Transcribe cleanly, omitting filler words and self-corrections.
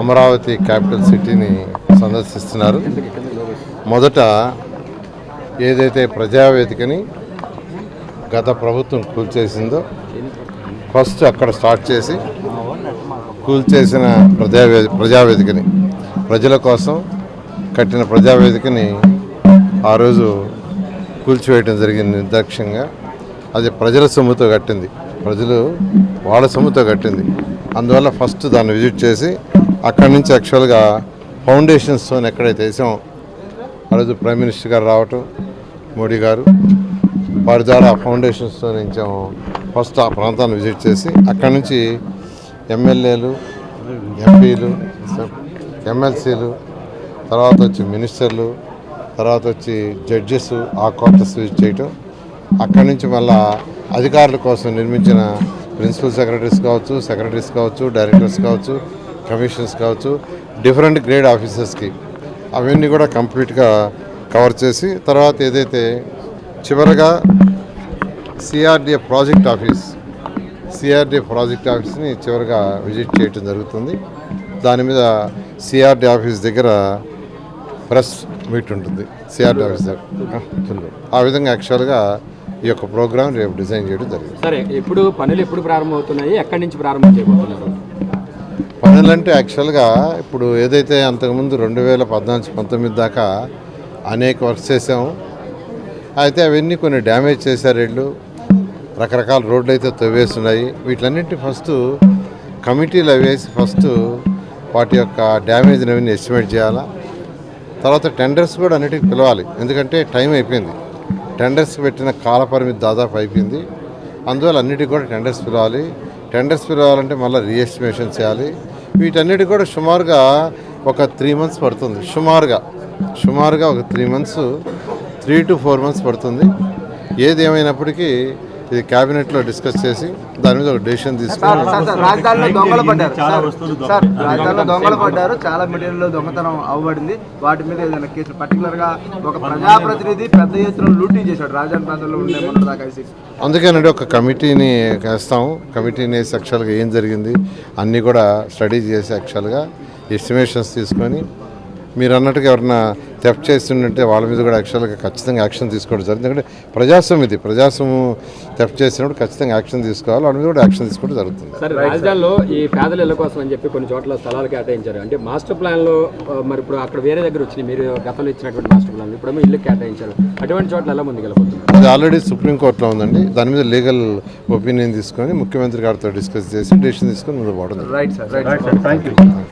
Amaravati capital సిటీని సందర్శిస్తున్నారు. మొదట ఏదైతే ప్రజావేదికని గత ప్రభుత్వం కూల్చేసిందో ఫస్ట్ అక్కడ స్టార్ట్ చేసి కూల్చేసిన ప్రజావేదికని ప్రజల కోసం కట్టిన ప్రజావేదికని ఆ రోజు కూల్చివేయడం జరిగింది నిర్దాక్ష్యంగా. అది ప్రజల సొమ్ముతో కట్టింది, ప్రజలు వాళ్ళ సొమ్ముతో కట్టింది. అందువల్ల ఫస్ట్ దాన్ని విజిట్ చేసి అక్కడి నుంచి యాక్చువల్గా ఫౌండేషన్ స్టోన్ ఎక్కడైతే వేసామో ఆ రోజు ప్రైమ్ మినిస్టర్ గారు రావటం, మోడీ గారు వారి ద్వారా ఫౌండేషన్ స్టోన్ వేయించాము. ఫస్ట్ ఆ ప్రాంతాన్ని విజిట్ చేసి అక్కడి నుంచి ఎమ్మెల్యేలు, ఎంపీలు, ఎమ్మెల్సీలు, తర్వాత వచ్చి మినిస్టర్లు, తర్వాత వచ్చి జడ్జెస్ ఆ క్వార్టర్స్ విజిట్ చేయటం. అక్కడి నుంచి మళ్ళా అధికారుల కోసం నిర్మించిన ప్రిన్సిపల్ సెక్రటరీస్ కావచ్చు, డైరెక్టర్స్ కావచ్చు, కమిషనర్స్ కావచ్చు, డిఫరెంట్ గ్రేడ్ ఆఫీసర్స్కి అవన్నీ కూడా కంప్లీట్గా కవర్ చేసి తర్వాత ఏదైతే చివరగా సిఆర్డిఏ ప్రాజెక్ట్ ఆఫీస్ని చివరిగా విజిట్ చేయటం జరుగుతుంది. దాని మీద సిఆర్డీ ఆఫీస్ దగ్గర ప్రెస్ మీట్ ఉంటుంది. సిఆర్డీ ఆఫీస్ దగ్గర ఆ విధంగా యాక్చువల్గా ఈ యొక్క ప్రోగ్రాం రేపు డిజైన్ చేయడం జరిగింది. సరే, పనులు ఎప్పుడు ప్రారంభమవుతున్నాయి, ఎక్కడి నుంచి ప్రారంభం చేయబోతున్నారు? పనులంటే యాక్చువల్గా ఇప్పుడు ఏదైతే అంతకుముందు 2014-19 దాకా అనేక వర్క్స్ చేసాము. అయితే అవన్నీ కొన్ని డ్యామేజ్ చేశారు. వీళ్ళు రకరకాల రోడ్లు అయితే తవ్వేస్తున్నాయి. వీటిలన్నింటినీ ఫస్ట్ కమిటీలు వేసి ఫస్ట్ వాటి యొక్క డ్యామేజ్ అవన్నీ ఎస్టిమేట్ చేయాలా. తర్వాత టెండర్స్ కూడా అన్నిటికీ పిలవాలి, ఎందుకంటే టైం అయిపోయింది. టెండర్స్ పెట్టిన కాల పరిమితి దాదాపు అయిపోయింది. అందువల్ల అన్నిటికీ కూడా టెండర్స్ పిలవాలి. టెండర్స్ పిలవాలంటే మళ్ళీ రీఎస్టిమేషన్ చేయాలి. వీటన్నిటికీ కూడా సుమారుగా ఒక 3 months పడుతుంది. సుమారుగా ఒక 3 months, 3 to 4 months పడుతుంది. ఏది ఏమైనప్పటికీ ఇది క్యాబినెట్లో డిస్కస్ చేసి దాని మీద ఒక డెసిషన్ తీసుకుని రాజధానిలో దొంగలు పడ్డారు, చాలా మెటీరియల్ దొంగతనం అవ్వబడింది. వాటి మీద ఏదైనా కేసులు పర్టికులర్గా ఒక ప్రజాప్రతినిధి పెద్ద ఎత్తున లూటీ చేశాడు రాజధాని ప్రాంతంలో ఉండే మొన్నటిదాకా. అందుకేనండి ఒక కమిటీని వేస్తాము. కమిటీని వేసి యాక్చువల్గా ఏం జరిగింది అన్నీ కూడా స్టడీ చేసి యాక్చువల్గా ఎస్టిమేషన్స్ తీసుకొని మీరు అన్నట్టుగా ఎవరన్నా థెఫ్ట్ చేస్తుంటే వాళ్ళ మీద కూడా యాక్చువల్గా ఖచ్చితంగా యాక్షన్ తీసుకోవడం జరుగుతుంది. ఎందుకంటే ప్రజాస్వామ్యం థెఫ్ట్ చేసినప్పుడు ఖచ్చితంగా యాక్షన్ తీసుకోవాలి, వాళ్ళ మీద కూడా యాక్షన్ తీసుకోవడం జరుగుతుంది. సరే, రాజధానిలో ఈ పేదల ఇళ్ల కోసం అని చెప్పి కొన్ని చోట్ల స్థలాలు కేటాయించారు. అంటే మాస్టర్ ప్లాన్లో మరి ఇప్పుడు అక్కడ వేరే దగ్గర వచ్చినాయి, మీరు గతంలో ఇచ్చినటువంటి మాస్టర్ ప్లాన్ ఇప్పుడేమో ఇల్లు కేటాయించారు. అటువంటి చోట్ల ఎలా ముందుకెళ్ళిపోతుంది? అది ఆల్రెడీ సుప్రీంకోర్టులో ఉందండి. దాని మీద లీగల్ ఒపీనియన్ తీసుకొని ముఖ్యమంత్రి గారితో డిస్కస్ చేసి డెసిషన్ తీసుకొని ముందు పోవడం. Right sir.